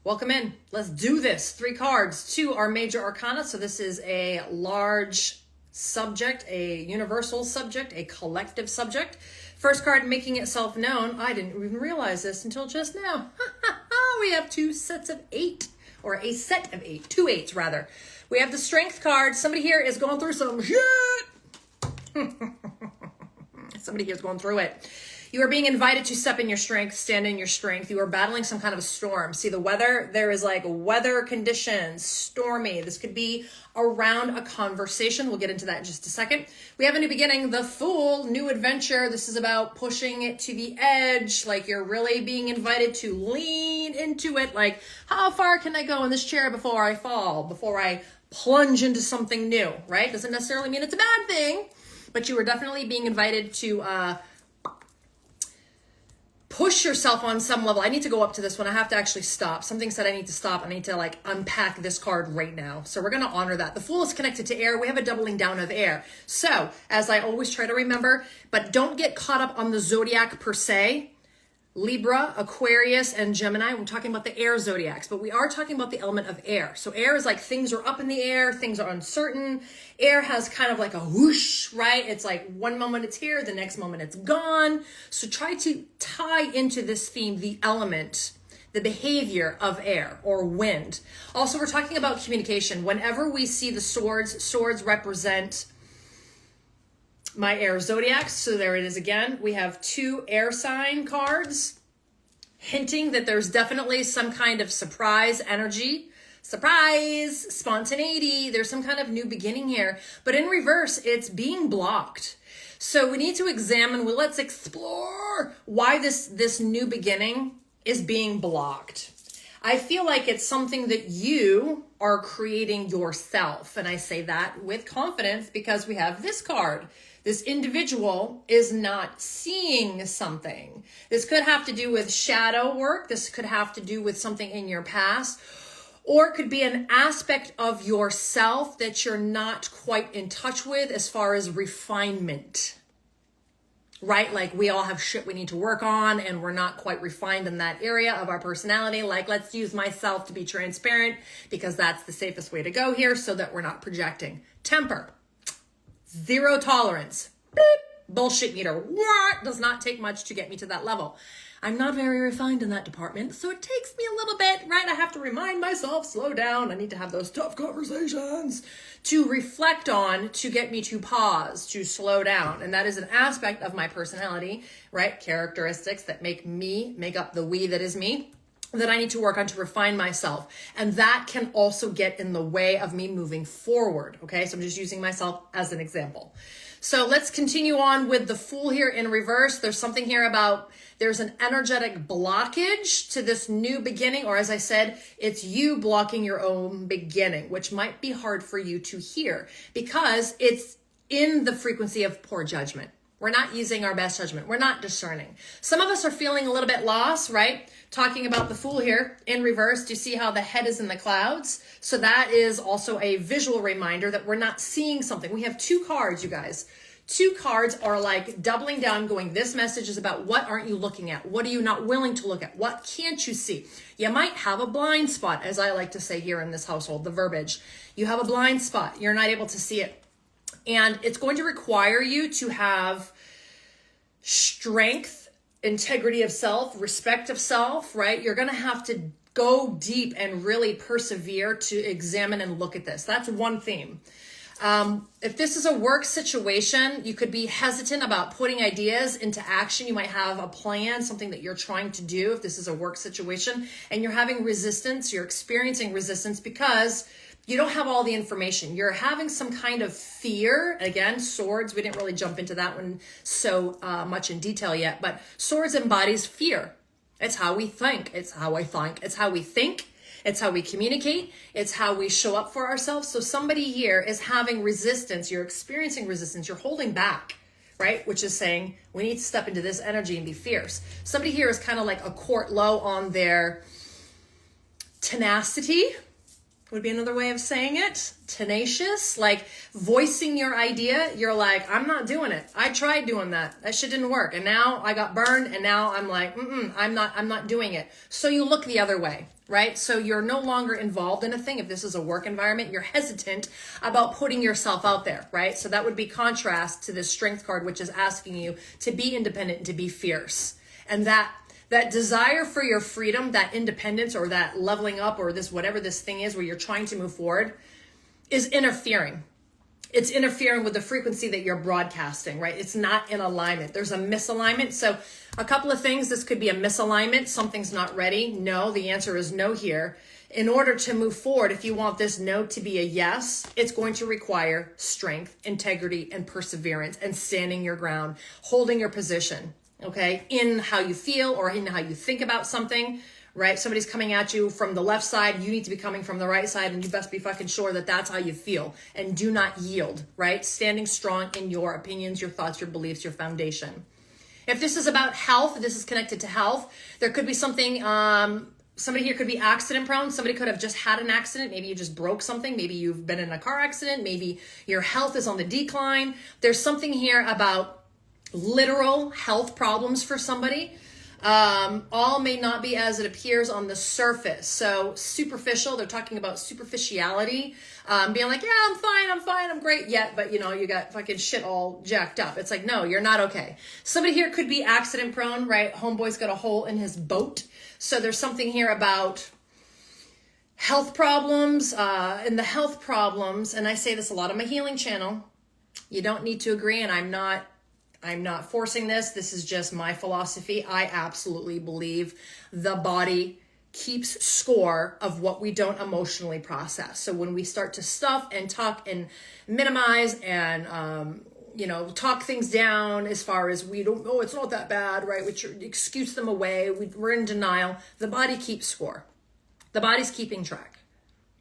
Welcome in. Let's do this. 3 cards. 2 are major arcana. So this is a large subject, a universal subject, a collective subject. First card, making itself known. I didn't even realize this until just now. We have 2 sets of 8, or a set of 8, 2 8s rather. We have the strength card. Somebody here is going through some shit. Somebody here is going through it. You are being invited to step in your strength, stand in your strength. You are battling some kind of a storm. See the weather? There is like weather conditions, stormy. This could be around a conversation. We'll get into that in just a second. We have a new beginning, the Fool, new adventure. This is about pushing it to the edge. Like you're really being invited to lean into it. Like, how far can I go in this chair before I fall, before I plunge into something new, right? Doesn't necessarily mean it's a bad thing, but you are definitely being invited to push yourself on some level. I need to go up to this one. I have to actually stop. Something said I need to stop. I need to like unpack this card right now. So we're going to honor that. The Fool is connected to air. We have a doubling down of air. So as I always try to remember, but don't get caught up on the zodiac per se. Libra, Aquarius, and Gemini. We're talking about the air zodiacs, but we are talking about the element of air. So air is like things are up in the air, things are uncertain. Air has kind of like a whoosh, right? It's like one moment it's here, the next moment it's gone. So try to tie into this theme the element, the behavior of air or wind. Also, we're talking about communication. Whenever we see the swords represent my air zodiacs. So there it is again. We have 2 air sign cards hinting that there's definitely some kind of surprise energy, surprise, spontaneity. There's some kind of new beginning here, but in reverse, it's being blocked. So we need to examine, well, let's explore why this new beginning is being blocked. I feel like it's something that you are creating yourself. And I say that with confidence because we have this card. This individual is not seeing something. This could have to do with shadow work. This could have to do with something in your past, or it could be an aspect of yourself that you're not quite in touch with as far as refinement, right? Like we all have shit we need to work on and we're not quite refined in that area of our personality. Like let's use myself to be transparent because that's the safest way to go here so that we're not projecting. Temper. 0 tolerance. Beep. Bullshit meter. What? Does not take much to get me to that level. I'm not very refined in that department, so it takes me a little bit, right? I have to remind myself, slow down. I need to have those tough conversations to reflect on, to get me to pause, to slow down. And that is an aspect of my personality, right? Characteristics that make up the we that is me, that I need to work on to refine myself. And that can also get in the way of me moving forward. Okay. So I'm just using myself as an example. So let's continue on with the Fool here in reverse. There's something here about there's an energetic blockage to this new beginning, or as I said, it's you blocking your own beginning, which might be hard for you to hear because it's in the frequency of poor judgment. We're not using our best judgment. We're not discerning. Some of us are feeling a little bit lost, right? Talking about the Fool here in reverse. Do you see how the head is in the clouds? So that is also a visual reminder that we're not seeing something. We have 2 cards, you guys. 2 cards are like doubling down, going, this message is about what aren't you looking at? What are you not willing to look at? What can't you see? You might have a blind spot, as I like to say here in this household, the verbiage. You have a blind spot. You're not able to see it. And it's going to require you to have strength, integrity of self, respect of self, right? You're going to have to go deep and really persevere to examine and look at this. That's one theme. If this is a work situation, you could be hesitant about putting ideas into action. You might have a plan, something that you're trying to do if this is a work situation, and you're having resistance, you're experiencing resistance because you don't have all the information. You're having some kind of fear. Again, swords, we didn't really jump into that one so much in detail yet, but swords embodies fear. It's how we think. It's how I think. It's how we think. It's how we communicate. It's how we show up for ourselves. So somebody here is having resistance. You're experiencing resistance. You're holding back, right? Which is saying we need to step into this energy and be fierce. Somebody here is kind of like a court low on their tenacity, would be another way of saying it. Tenacious, like voicing your idea. You're like, I'm not doing it. I tried doing that. That shit didn't work. And now I got burned, and now I'm like, I'm not doing it. So you look the other way, right? So you're no longer involved in a thing. If this is a work environment, you're hesitant about putting yourself out there, right? So that would be contrast to this strength card, which is asking you to be independent and to be fierce. And that desire for your freedom, that independence, or that leveling up, or this, whatever this thing is where you're trying to move forward, is interfering. It's interfering with the frequency that you're broadcasting, right? It's not in alignment. There's a misalignment. So a couple of things, this could be a misalignment. Something's not ready. No, the answer is no here. In order to move forward, if you want this no to be a yes, it's going to require strength, integrity, and perseverance, and standing your ground, holding your position, okay, in how you feel or in how you think about something, right? Somebody's coming at you from the left side. You need to be coming from the right side, and you best be fucking sure that that's how you feel, and do not yield, right? Standing strong in your opinions, your thoughts, your beliefs, your foundation. If this is about health, this is connected to health. There could be something, somebody here could be accident prone. Somebody could have just had an accident. Maybe you just broke something. Maybe you've been in a car accident. Maybe your health is on the decline. There's something here about literal health problems for somebody. All may not be as it appears on the surface. So superficial, they're talking about superficiality, being like, yeah, I'm fine, I'm great yet, but you got fucking shit all jacked up. It's like, no, you're not okay. Somebody here could be accident prone, right? Homeboy's got a hole in his boat. So there's something here about health problems, and the health problems, and I say this a lot on my healing channel. You don't need to agree, and I'm not forcing this. This is just my philosophy. I absolutely believe the body keeps score of what we don't emotionally process. So when we start to stuff and talk and minimize and, talk things down as far as we don't know, it's not that bad, right? Which excuse them away. We're in denial. The body keeps score. The body's keeping track,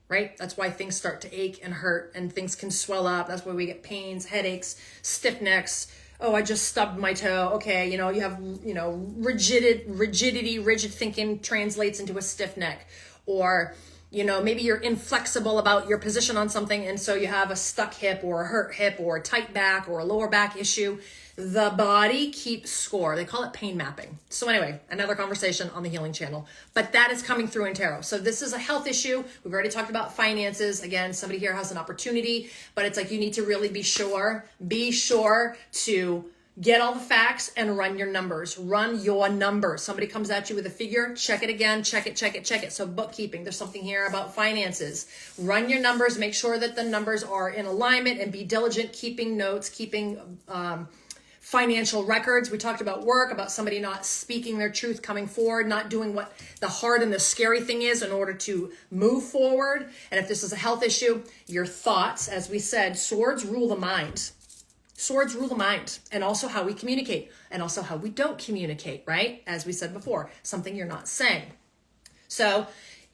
right? That's why things start to ache and hurt, and things can swell up. That's why we get pains, headaches, stiff necks. Oh, I just stubbed my toe. Okay, you have, rigid thinking translates into a stiff neck. Or, maybe you're inflexible about your position on something, and so you have a stuck hip or a hurt hip or a tight back or a lower back issue. The body keeps score. They call it pain mapping. So anyway, another conversation on the healing channel. But that is coming through in tarot. So this is a health issue. We've already talked about finances. Again, somebody here has an opportunity, but it's like you need to really be sure to get all the facts and run your numbers. Run your numbers. Somebody comes at you with a figure, check it again, check it. So bookkeeping, there's something here about finances. Run your numbers, make sure that the numbers are in alignment, and be diligent, keeping notes, keeping financial records. We talked about work, about somebody not speaking their truth, coming forward, not doing what the hard and the scary thing is in order to move forward. And if this is a health issue, your thoughts, as we said, swords rule the mind. Swords rule the mind, and also how we communicate, and also how we don't communicate, right? As we said before, something you're not saying. So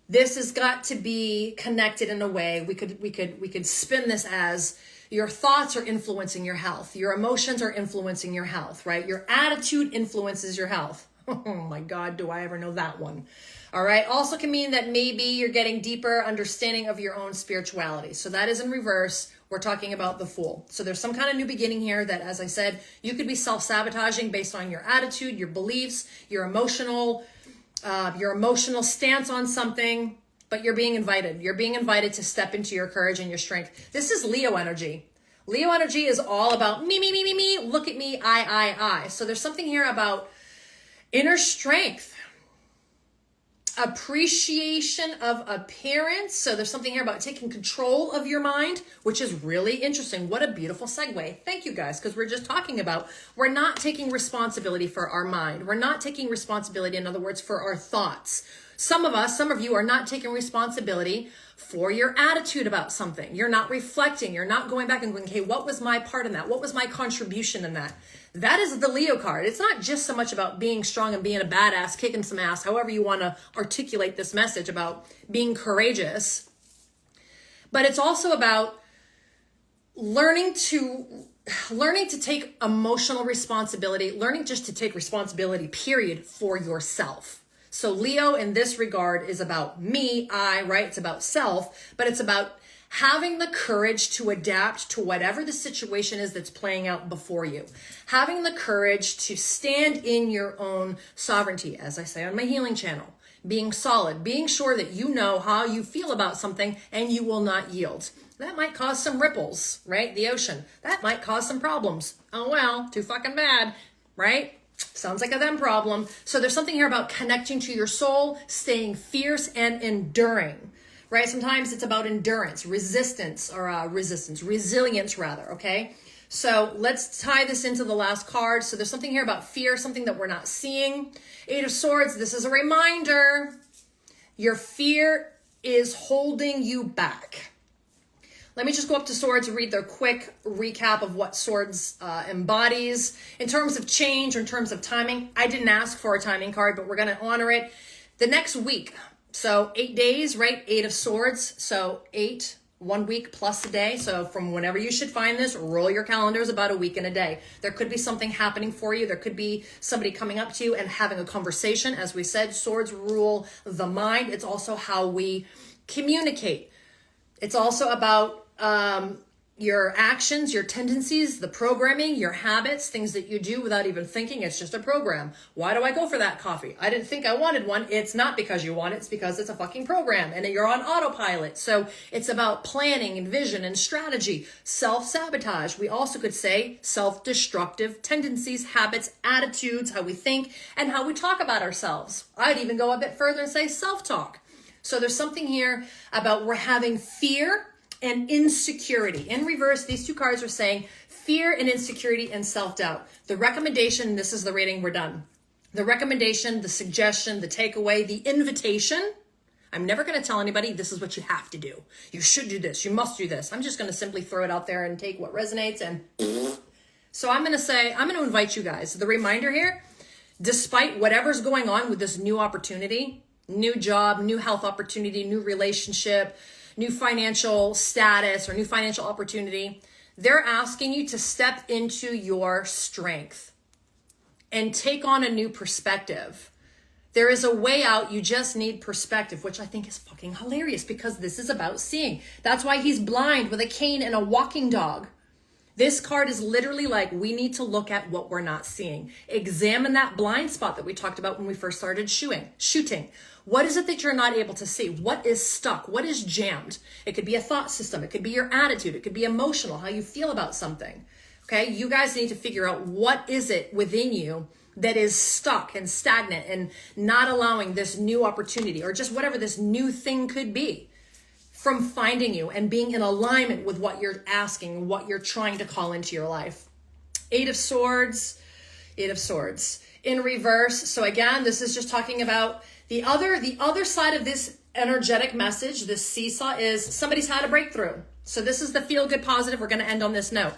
this has got to be connected in a way. We could spin this as your thoughts are influencing your health. Your emotions are influencing your health, right? Your attitude influences your health. Oh my God, do I ever know that one? All right. Also can mean that maybe you're getting deeper understanding of your own spirituality. So that is in reverse. We're talking about the Fool. So there's some kind of new beginning here that, as I said, you could be self-sabotaging based on your attitude, your beliefs, your emotional stance on something. But you're being invited. You're being invited to step into your courage and your strength. This is Leo energy. Leo energy is all about me, look at me, I. So there's something here about inner strength, appreciation of appearance. So there's something here about taking control of your mind, which is really interesting. What a beautiful segue. Thank you guys, because we're just talking about, we're not taking responsibility for our mind. We're not taking responsibility, in other words, for our thoughts. Some of you are not taking responsibility for your attitude about something. You're not reflecting. You're not going back and going, okay, what was my part in that? What was my contribution in that? That is the Leo card. It's not just so much about being strong and being a badass, kicking some ass, however you want to articulate this message about being courageous. But it's also about learning to take emotional responsibility, learning just to take responsibility, period, for yourself. So Leo in this regard is about me, I, right? It's about self, but it's about having the courage to adapt to whatever the situation is that's playing out before you. Having the courage to stand in your own sovereignty, as I say on my healing channel. Being solid, being sure that you know how you feel about something and you will not yield. That might cause some ripples, right? The ocean. That might cause some problems. Oh well, too fucking bad, right? Sounds like a them problem. So there's something here about connecting to your soul, staying fierce and enduring. Right? Sometimes it's about endurance, resilience rather, okay? So let's tie this into the last card. So there's something here about fear, something that we're not seeing. Eight of Swords, this is a reminder. Your fear is holding you back. Let me just go up to Swords and read their quick recap of what Swords embodies. In terms of change, or in terms of timing, I didn't ask for a timing card, but we're going to honor it. The next week, so 8 days, right? 8 of Swords. So 8, 1 week plus a day. So from whenever you should find this, roll your calendars about a week and a day. There could be something happening for you. There could be somebody coming up to you and having a conversation. As we said, swords rule the mind. It's also how we communicate. It's also about your actions, your tendencies, the programming, your habits, things that you do without even thinking. It's just a program. Why do I go for that coffee? I didn't think I wanted one. It's not because you want it. It's because it's a fucking program and you're on autopilot. So it's about planning and vision and strategy, self-sabotage. We also could say self-destructive tendencies, habits, attitudes, how we think and how we talk about ourselves. I'd even go a bit further and say self-talk. So there's something here about we're having fear and insecurity. In reverse, these two cards are saying fear and insecurity and self-doubt. The recommendation, this is the reading, we're done. The recommendation, the suggestion, the takeaway, the invitation. I'm never going to tell anybody this is what you have to do. You should do this. You must do this. I'm just going to simply throw it out there and take what resonates. And so I'm going to invite you guys. The reminder here, despite whatever's going on with this new opportunity, new job, new health opportunity, new relationship, new financial status or new financial opportunity, they're asking you to step into your strength and take on a new perspective. There is a way out. You just need perspective, which I think is fucking hilarious because this is about seeing. That's why he's blind with a cane and a walking dog. This card is literally like, we need to look at what we're not seeing. Examine that blind spot that we talked about when we first started shooting. What is it that you're not able to see? What is stuck? What is jammed? It could be a thought system. It could be your attitude. It could be emotional, how you feel about something. Okay, you guys need to figure out what is it within you that is stuck and stagnant and not allowing this new opportunity or just whatever this new thing could be from finding you and being in alignment with what you're asking, what you're trying to call into your life. Eight of Swords in reverse. So again, this is just talking about the other side of this energetic message, this seesaw, is somebody's had a breakthrough. So this is the feel good positive. We're going to end on this note.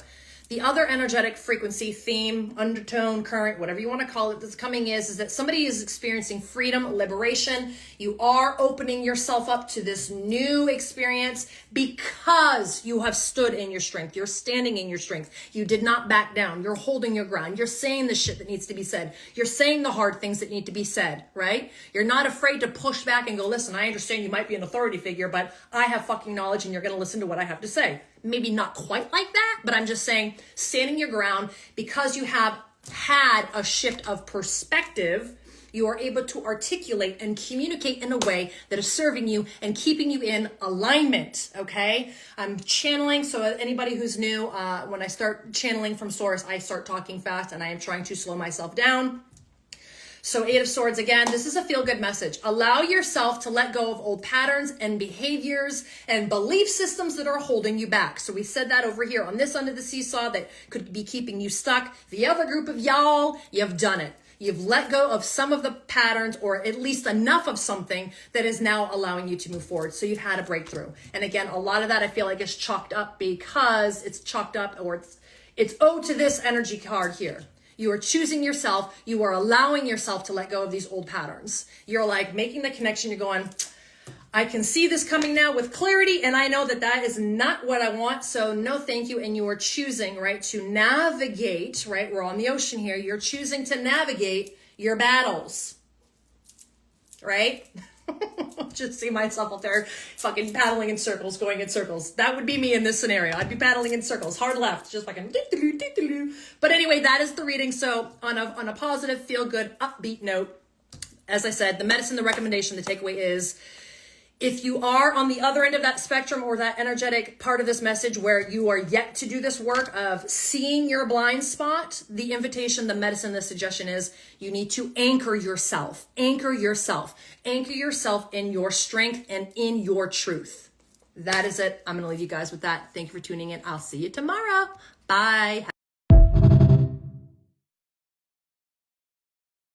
The other energetic frequency, theme, undertone, current, whatever you want to call it, that's coming is that somebody is experiencing freedom, liberation. You are opening yourself up to this new experience because you have stood in your strength. You're standing in your strength. You did not back down. You're holding your ground. You're saying the shit that needs to be said. You're saying the hard things that need to be said, right? You're not afraid to push back and go, listen, I understand you might be an authority figure, but I have fucking knowledge and you're going to listen to what I have to say. Maybe not quite like that, but I'm just saying standing your ground because you have had a shift of perspective. You are able to articulate and communicate in a way that is serving you and keeping you in alignment, okay? I'm channeling, so anybody who's new, when I start channeling from source, I start talking fast and I am trying to slow myself down. So Eight of Swords, again, this is a feel-good message. Allow yourself to let go of old patterns and behaviors and belief systems that are holding you back. So we said that over here on this end of the seesaw that could be keeping you stuck. The other group of y'all, you've done it. You've let go of some of the patterns or at least enough of something that is now allowing you to move forward. So you've had a breakthrough. And again, a lot of that I feel like is chalked up because it's chalked up or it's owed to this energy card here. You are choosing yourself. You are allowing yourself to let go of these old patterns. You're like making the connection. You're going, I can see this coming now with clarity. And I know that that is not what I want. So no, thank you. And you are choosing, right, to navigate, right? We're on the ocean here. You're choosing to navigate your battles. right? Just see myself up there fucking paddling in circles, going in circles. That would be me in this scenario. I'd be paddling in circles, hard left, just fucking But anyway, that is the reading. So on a positive, feel good, upbeat note, as I said, the medicine, the recommendation, the takeaway is, if you are on the other end of that spectrum or that energetic part of this message where you are yet to do this work of seeing your blind spot, the invitation, the medicine, the suggestion is you need to anchor yourself, anchor yourself in your strength and in your truth. That is it. I'm going to leave you guys with that. Thank you for tuning in. I'll see you tomorrow. Bye.